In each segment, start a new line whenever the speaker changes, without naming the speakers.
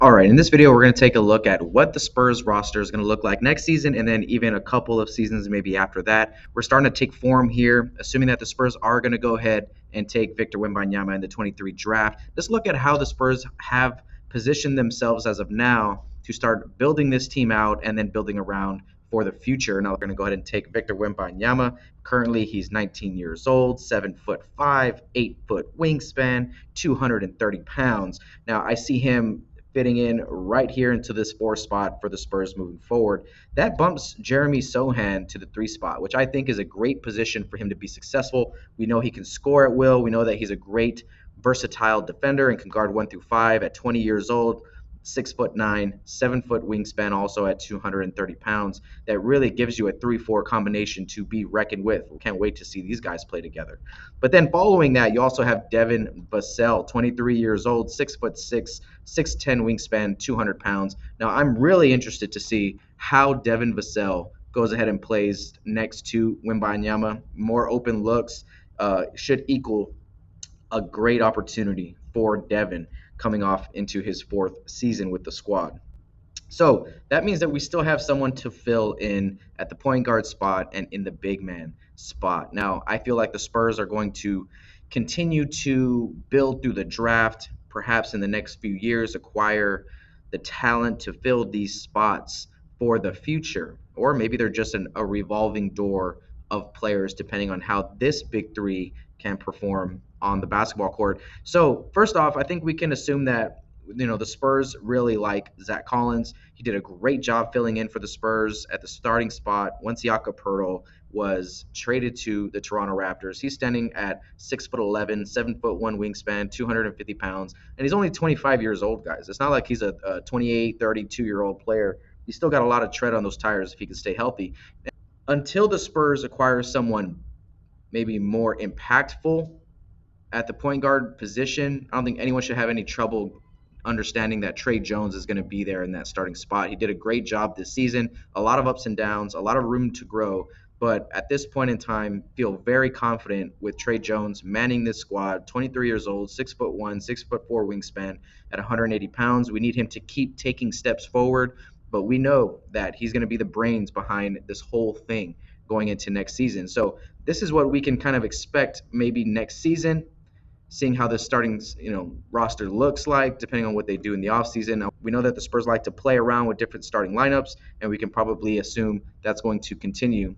All right, in this video, we're going to take a look at what the Spurs roster is going to look like next season and then even a couple of seasons maybe after that. We're starting to take form here, assuming that the Spurs are going to go ahead and take Victor Wembanyama in the 23 draft. Let's look at how the Spurs have positioned themselves as of now to start building this team out and then building around for the future. Now we're going to go ahead and take Victor Wembanyama. Currently, he's 19 years old, 7'5", 8-foot wingspan, 230 pounds. Now I see him fitting in right here into this 4 spot for the Spurs moving forward. That bumps Jeremy Sohan to the 3 spot, which I think is a great position for him to be successful. We know he can score at will. We know that he's a great versatile defender and can guard 1 through 5 at 20 years old. 6'9", 7-foot wingspan, also at 230 pounds. That really gives you a 3-4 combination to be reckoned with. We can't wait to see these guys play together. But then following that, you also have Devin Vassell, 23 years old, 6'6", 6'10 wingspan, 200 pounds. Now, I'm really interested to see how Devin Vassell goes ahead and plays next to Wembanyama. More open looks should equal a great opportunity for Devin coming off into his 4th season with the squad. So that means that we still have someone to fill in at the point guard spot and in the big man spot. Now, I feel like the Spurs are going to continue to build through the draft, perhaps in the next few years, acquire the talent to fill these spots for the future. Or maybe they're just a revolving door of players depending on how this big three can perform on the basketball court. So first off, I think we can assume that the Spurs really like Zach Collins. He did a great job filling in for the Spurs at the starting spot once Jakob Poeltl was traded to the Toronto Raptors. He's standing at 6'11", 7'1" wingspan, 250 pounds, and he's only 25 years old, guys. It's not like he's a 28, 32-year-old player. He's still got a lot of tread on those tires if he can stay healthy. Until the Spurs acquire someone maybe more impactful at the point guard position, I don't think anyone should have any trouble understanding that Tre Jones is going to be there in that starting spot. He did a great job this season, a lot of ups and downs, a lot of room to grow, but at this point in time, feel very confident with Tre Jones manning this squad, 23 years old, 6'1", 6'4" wingspan at 180 pounds. We need him to keep taking steps forward, but we know that he's going to be the brains behind this whole thing going into next season. So this is what we can kind of expect maybe next season, seeing how the starting roster looks like, depending on what they do in the offseason. We know that the Spurs like to play around with different starting lineups, and we can probably assume that's going to continue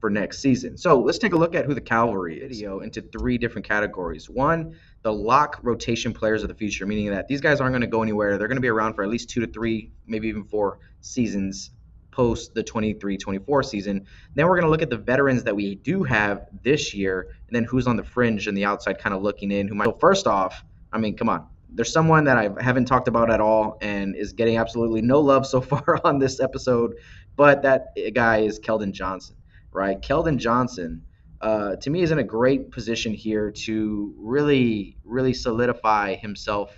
for next season. So let's take a look at who the Cavalry is into 3 different categories. One, the lock rotation players of the future, meaning that these guys aren't going to go anywhere. They're going to be around for at least 2 to 3, maybe even 4 seasons post the 23-24 season. Then we're going to look at the veterans that we do have this year, and then who's on the fringe and the outside kind of looking in. So first off, I mean, come on. There's someone that I haven't talked about at all and is getting absolutely no love so far on this episode, but that guy is Keldon Johnson, right? Keldon Johnson, to me, is in a great position here to really, really solidify himself,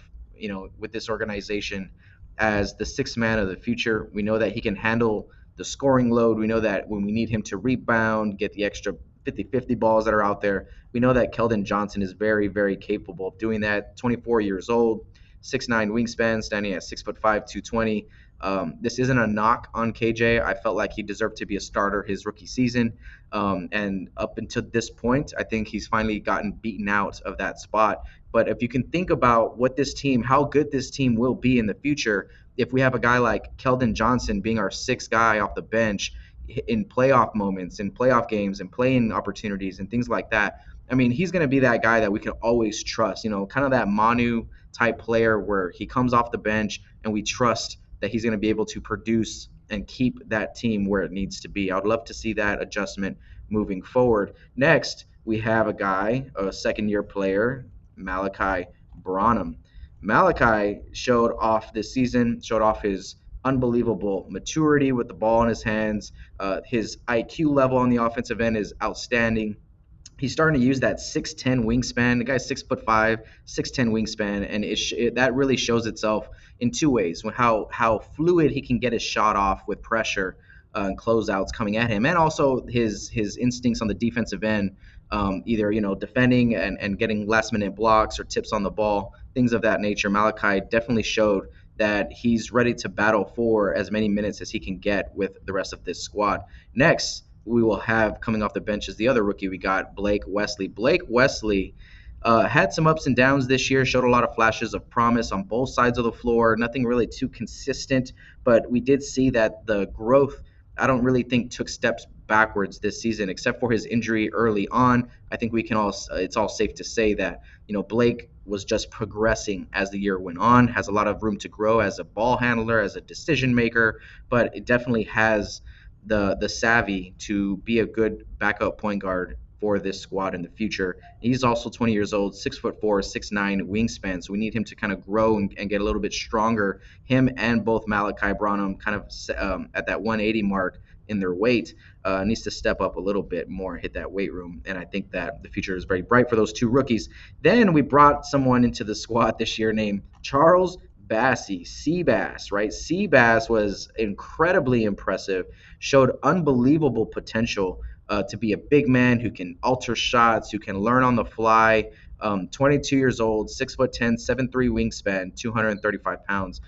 with this organization as the 6th man of the future. We know that he can handle the scoring load. We know that when we need him to rebound, get the extra 50-50 balls that are out there, we know that Keldon Johnson is very, very capable of doing that. 24 years old, 6'9" wingspan, standing at 6'5", 220. This isn't a knock on KJ. I felt like he deserved to be a starter his rookie season. And up until this point, I think he's finally gotten beaten out of that spot. But if you can think about how good this team will be in the future, if we have a guy like Keldon Johnson being our 6th guy off the bench in playoff moments, in playoff games, and playing opportunities and things like that, I mean, he's going to be that guy that we can always trust, kind of that Manu type player where he comes off the bench and we trust that he's going to be able to produce and keep that team where it needs to be. I would love to see that adjustment moving forward. Next, we have a guy, a second-year player, Malachi Branham. Malachi showed off this season, showed off his unbelievable maturity with the ball in his hands. His IQ level on the offensive end is outstanding. He's starting to use that 6'10" wingspan. The guy's 6'5", 6'10" wingspan, and that really shows itself in 2 ways: how fluid he can get his shot off with pressure and closeouts coming at him, and also his instincts on the defensive end, either defending and getting last minute blocks or tips on the ball, things of that nature. Malachi definitely showed that he's ready to battle for as many minutes as he can get with the rest of this squad. Next, we will have coming off the bench is the other rookie we got, Blake Wesley. Blake Wesley had some ups and downs this year, showed a lot of flashes of promise on both sides of the floor, nothing really too consistent, but we did see that the growth, I don't really think, took steps backwards this season, except for his injury early on. I think we can all, it's all safe to say that, Blake was just progressing as the year went on, has a lot of room to grow as a ball handler, as a decision maker, but it definitely has the savvy to be a good backup point guard for this squad in the future. He's also 20 years old, 6'4", 6'9" wingspan. So we need him to kind of grow and get a little bit stronger. Him and both Malachi Branham kind of at that 180 mark in their weight needs to step up a little bit more, hit that weight room. And I think that the future is very bright for those two rookies. Then we brought someone into the squad this year named Charles Bassey, Seabass, right? Seabass was incredibly impressive, showed unbelievable potential to be a big man who can alter shots, who can learn on the fly. 22 years old, 6'10", 7'3" wingspan, 235 pounds.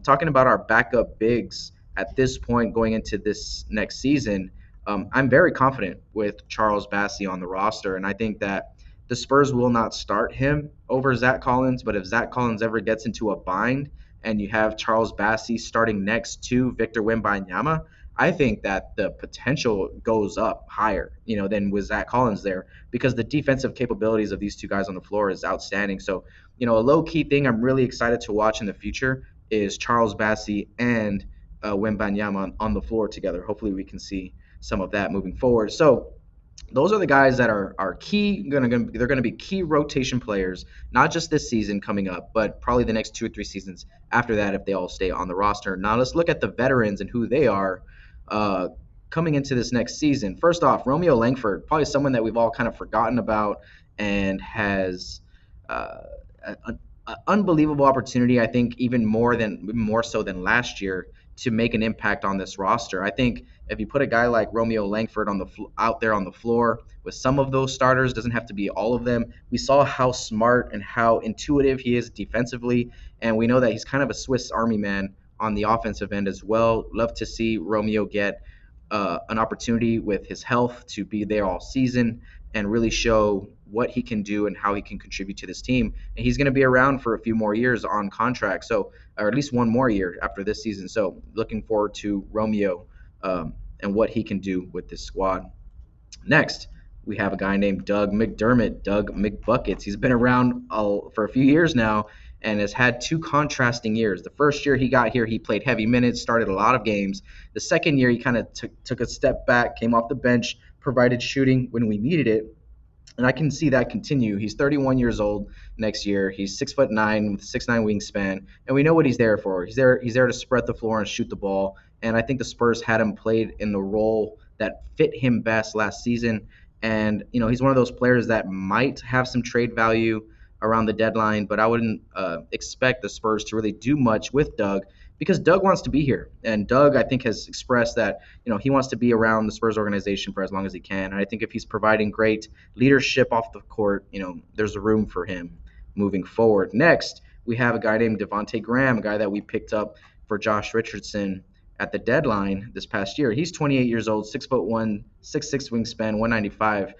Talking about our backup bigs at this point going into this next season, I'm very confident with Charles Bassey on the roster, and I think that the Spurs will not start him over Zach Collins, but if Zach Collins ever gets into a bind and you have Charles Bassey starting next to Victor Wembanyama, I think that the potential goes up higher, than with Zach Collins there, because the defensive capabilities of these two guys on the floor is outstanding. So, a low-key thing I'm really excited to watch in the future is Charles Bassey and Wembanyama on the floor together. Hopefully we can see some of that moving forward. So those are the guys that are key. They're going to be key rotation players, not just this season coming up, but probably the next 2 or 3 seasons after that if they all stay on the roster. Now let's look at the veterans and who they are coming into this next season. First off, Romeo Langford, probably someone that we've all kind of forgotten about and has an unbelievable opportunity, I think, even more so than last year, to make an impact on this roster. I think if you put a guy like Romeo Langford out there on the floor with some of those starters, doesn't have to be all of them. We saw how smart and how intuitive he is defensively, and we know that he's kind of a Swiss Army man on the offensive end as well. Love to see Romeo get an opportunity with his health to be there all season and really show what he can do and how he can contribute to this team. And he's going to be around for a few more years on contract, or at least one more year after this season. So looking forward to Romeo and what he can do with this squad. Next, we have a guy named Doug McDermott, Doug McBuckets. He's been around for a few years now and has had 2 contrasting years. The first year he got here, he played heavy minutes, started a lot of games. The second year, he kind of took a step back, came off the bench, provided shooting when we needed it. And I can see that continue. He's 31 years old next year. He's 6'9" with 6'9" wingspan, and we know what he's there for. He's there to spread the floor and shoot the ball. And I think the Spurs had him played in the role that fit him best last season. And he's one of those players that might have some trade value around the deadline, but I wouldn't expect the Spurs to really do much with Doug, because Doug wants to be here. And Doug, I think, has expressed that, he wants to be around the Spurs organization for as long as he can. And I think if he's providing great leadership off the court, there's a room for him moving forward. Next, we have a guy named Devontae Graham, a guy that we picked up for Josh Richardson at the deadline this past year. He's 28 years old, 6'1", 6'6" wingspan, 195.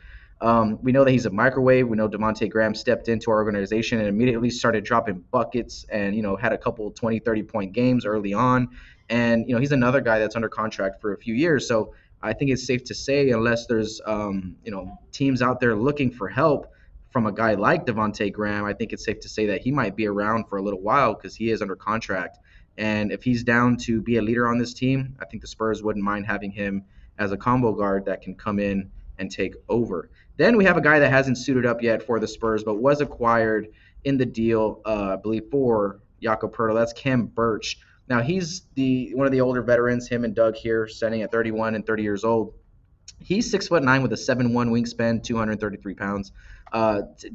We know that he's a microwave. We know Devontae Graham stepped into our organization and immediately started dropping buckets and, had a couple 20, 30-point games early on. And, he's another guy that's under contract for a few years. So I think it's safe to say, unless there's, teams out there looking for help from a guy like Devontae Graham, I think it's safe to say that he might be around for a little while because he is under contract. And if he's down to be a leader on this team, I think the Spurs wouldn't mind having him as a combo guard that can come in and take over. Then we have a guy that hasn't suited up yet for the Spurs, but was acquired in the deal, I believe, for Jakob Poeltl. That's Cam Birch. Now, he's one of the older veterans, him and Doug here, standing at 31 and 30 years old. He's 6'9" with a 7'1" wingspan, 233 pounds.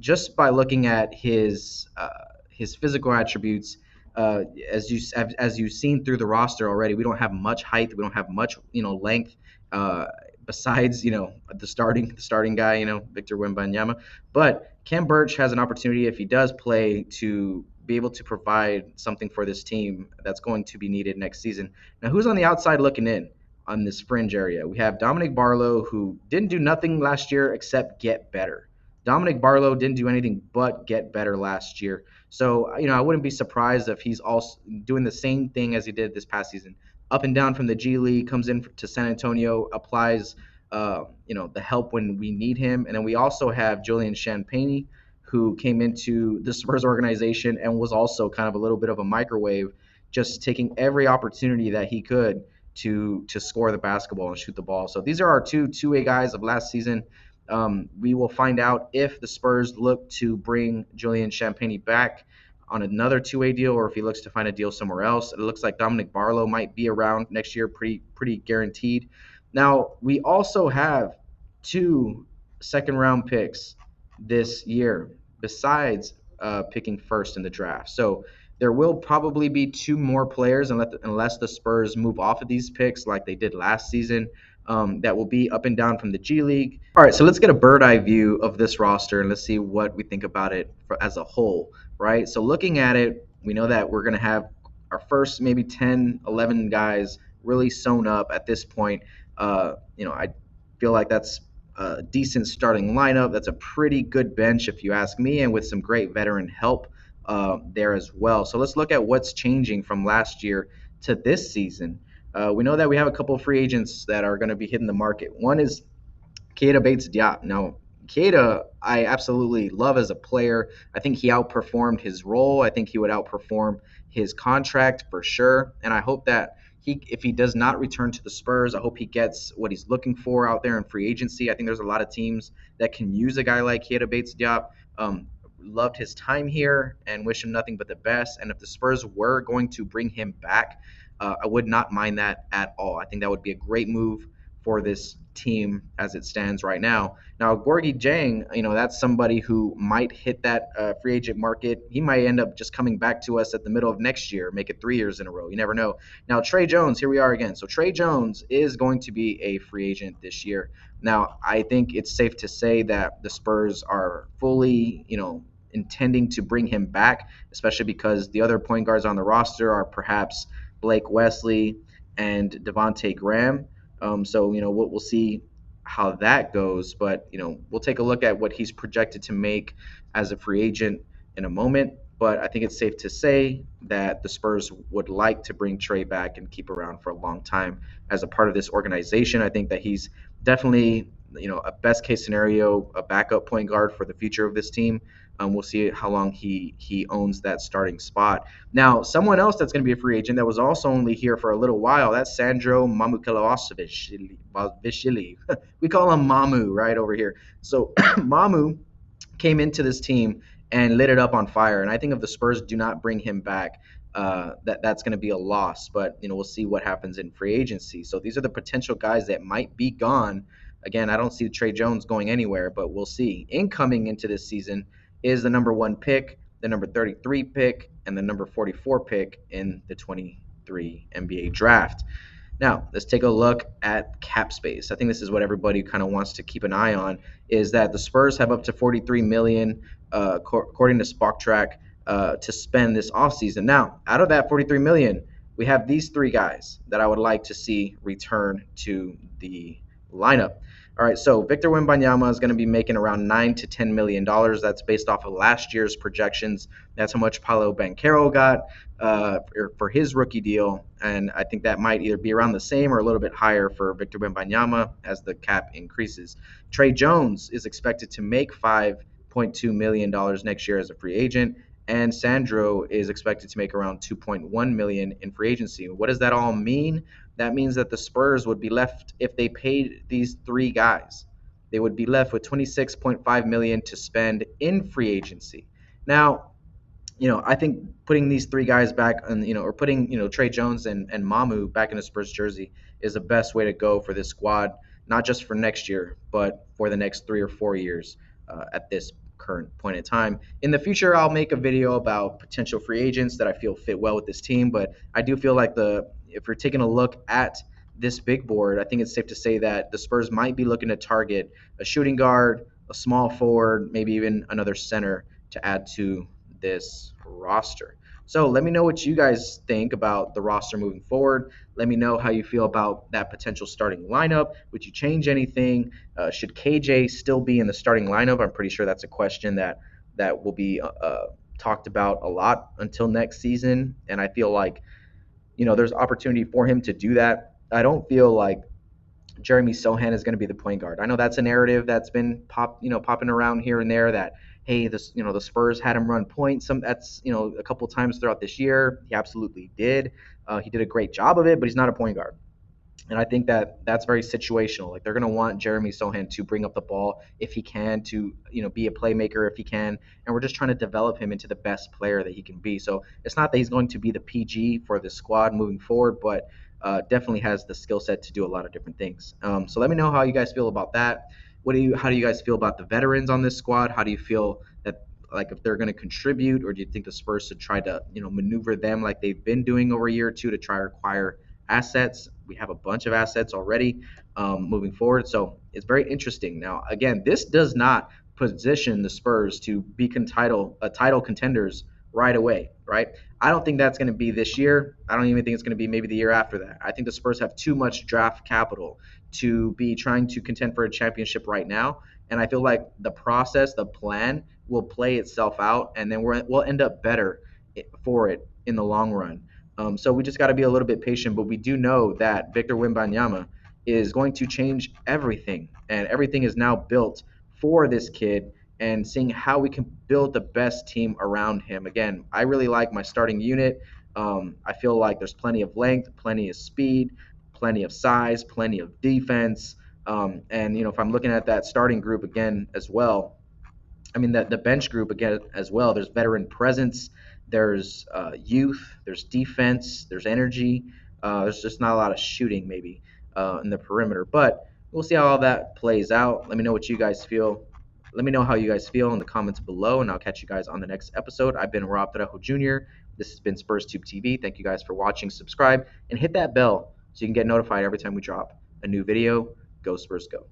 Just by looking at his physical attributes, as you've seen through the roster already, we don't have much height, we don't have much length. Besides, the starting guy, Victor Wembanyama. But Cam Birch has an opportunity, if he does play, to be able to provide something for this team that's going to be needed next season. Now, who's on the outside looking in on this fringe area? We have Dominic Barlow, who didn't do nothing last year except get better. Dominic Barlow didn't do anything but get better last year. So, I wouldn't be surprised if he's also doing the same thing as he did this past season. Up and down from the G League, comes in to San Antonio, applies, the help when we need him. And then we also have Julian Champagnie, who came into the Spurs organization and was also kind of a little bit of a microwave, just taking every opportunity that he could to score the basketball and shoot the ball. So these are our two-way guys of last season. We will find out if the Spurs look to bring Julian Champagnie back on another two-way deal, or if he looks to find a deal somewhere else. It looks like Dominic Barlow might be around next year, pretty guaranteed. Now, we also have 2 second-round picks this year, besides picking first in the draft. So there will probably be 2 more players, unless the Spurs move off of these picks like they did last season, that will be up and down from the G League. All right, so let's get a bird eye view of this roster and let's see what we think about it as a whole, right? So looking at it, we know that we're going to have our first maybe 10, 11 guys really sewn up at this point. I feel like that's a decent starting lineup. That's a pretty good bench, if you ask me, and with some great veteran help there as well. So let's look at what's changing from last year to this season. We know that we have a couple of free agents that are going to be hitting the market. One is Keita Bates-Diop. Now, Keita, I absolutely love as a player. I think he outperformed his role. I think he would outperform his contract for sure. And I hope that if he does not return to the Spurs, I hope he gets what he's looking for out there in free agency. I think there's a lot of teams that can use a guy like Keita Bates-Diop. Loved his time here and wish him nothing but the best. And if the Spurs were going to bring him back, I would not mind that at all. I think that would be a great move for this team as it stands right now. Now, Gorgui Dieng, that's somebody who might hit that free agent market. He might end up just coming back to us at the middle of next year, make it 3 years in a row. You never know. Now, Tre Jones, here we are again. So Tre Jones is going to be a free agent this year. Now, I think it's safe to say that the Spurs are fully, intending to bring him back, especially because the other point guards on the roster are perhaps Blake Wesley and Devontae Graham. So we'll see how that goes, but we'll take a look at what he's projected to make as a free agent in a moment. But I think it's safe to say that the Spurs would like to bring Tre back and keep around for a long time as a part of this organization. I think that he's definitely a best case scenario, a backup point guard for the future of this team. We'll see how long he owns that starting spot. Now, someone else that's going to be a free agent that was also only here for a little while, that's Sandro Mamukelashvili. We call him Mamu right over here. So Mamu came into this team and lit it up on fire. And I think if the Spurs do not bring him back, that's going to be a loss. But we'll see what happens in free agency. So these are the potential guys that might be gone. Again, I don't see Tre Jones going anywhere, but we'll see. Incoming into this season is the number 1 pick, the number 33 pick, and the number 44 pick in the 23 NBA draft. Now, let's take a look at cap space. I think this is what everybody kind of wants to keep an eye on, is that the Spurs have up to $43 million, according to Spotrac, to spend this offseason. Now, out of that $43 million, we have these 3 guys that I would like to see return to the lineup. All right, so Victor Wembanyama is going to be making around $9 to $10 million. That's based off of last year's projections. That's how much Paolo Banchero got for his rookie deal, and I think that might either be around the same or a little bit higher for Victor Wembanyama as the cap increases. Tre Jones is expected to make $5.2 million next year as a free agent, and Sandro is expected to make around $2.1 million in free agency. What does that all mean? That means that the Spurs would be left, if they paid these 3 guys, they would be left with $26.5 million to spend in free agency. Now, I think putting these 3 guys back on, or putting, Tre Jones and Mamu back in a Spurs jersey is the best way to go for this squad, not just for next year, but for the next 3 or 4 years at this current point in time. In the future, I'll make a video about potential free agents that I feel fit well with this team, but I do feel like if you're taking a look at this big board, I think it's safe to say that the Spurs might be looking to target a shooting guard, a small forward, maybe even another center to add to this roster. So let me know what you guys think about the roster moving forward. Let me know how you feel about that potential starting lineup. Would you change anything? Should KJ still be in the starting lineup? I'm pretty sure that's a question that will be talked about a lot until next season. And I feel like there's opportunity for him to do that. I don't feel like Jeremy Sohan is going to be the point guard. I know that's a narrative that's been popping around here and there that hey, the Spurs had him run point that's a couple times throughout this year. He absolutely did. He did a great job of it, but he's not a point guard. And I think that that's very situational. Like they're going to want Jeremy Sohan to bring up the ball if he can, to be a playmaker if he can, and we're just trying to develop him into the best player that he can be. So it's not that he's going to be the PG for the squad moving forward, but definitely has the skill set to do a lot of different things. So let me know how you guys feel about that. How do you guys feel about the veterans on this squad? How do you feel that like if they're going to contribute, or do you think the Spurs should try to maneuver them like they've been doing over a year or two to try to acquire assets? We have a bunch of assets already moving forward, so it's very interesting. Now, again, this does not position the Spurs to be title contenders right away, right? I don't think that's going to be this year. I don't even think it's going to be maybe the year after that. I think the Spurs have too much draft capital to be trying to contend for a championship right now. And I feel like the process, the plan will play itself out, and then we'll end up better for it in the long run. So we just got to be a little bit patient, but we do know that Victor Wembanyama is going to change everything, and everything is now built for this kid, and seeing how we can build the best team around him. Again, I really like my starting unit. I feel like there's plenty of length, plenty of speed, plenty of size, plenty of defense. And if I'm looking at that starting group again as well, I mean, the bench group again as well. There's veteran presence, there's youth, there's defense, there's energy. There's just not a lot of shooting maybe in the perimeter, but we'll see how all that plays out. Let me know what you guys feel. Let me know how you guys feel in the comments below, and I'll catch you guys on the next episode. I've been Rob Trejo Jr. This has been Spurs Tube TV. Thank you guys for watching. Subscribe and hit that bell so you can get notified every time we drop a new video. Go Spurs, go.